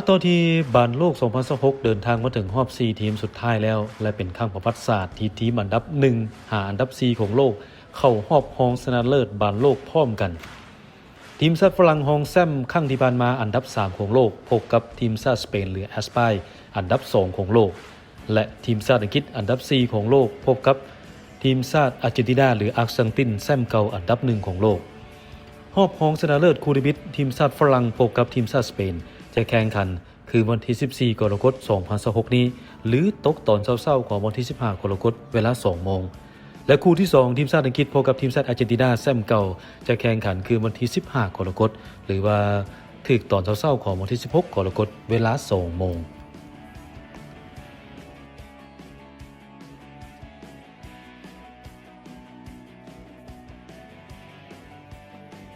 ตอนที่บอลโลก 2026 เดินทางมาถึงรอบ 4 ทีมสุดท้ายแล้ว และเป็นครั้งประวัติศาสตร์ที่ทีมอันดับ 1 หาอันดับ 4 ของโลก เข้ารอบรองชนะเลิศบอลโลกพร้อมกัน ทีมชาติฝรั่งรองแชมป์ครั้งที่ผ่านมาอันดับ 3 ของโลก พบกับทีมชาติสเปนหรือแอสปายอันดับ 2 ของโลก และทีมชาติอังกฤษอันดับ 4 ของโลก พบกับทีมชาติอาร์เจนตินาหรืออาร์เซนตินแชมป์เก่าอันดับ 1 ของโลกรอบรองชนะเลิศคู่ดิบิตทีมชาติฝรั่งพบกับทีมชาติสเปนจะแข่งขันคือวันที่ 14 กรกฎาคม 2026 นี้หรือตกตอนเช้าๆของวันที่ 15 กรกฎาคม เวลา 2 โมงและคู่ที่ 2 ทีมชาติอังกฤษพบกับทีมชาติอาร์เจนตินาแชมป์เก่าจะแข่งขันคือวันที่ 15 กรกฎาคมหรือว่าถึกตอนเช้าๆของวันที่ 16 กรกฎาคม เวลา 2 โมง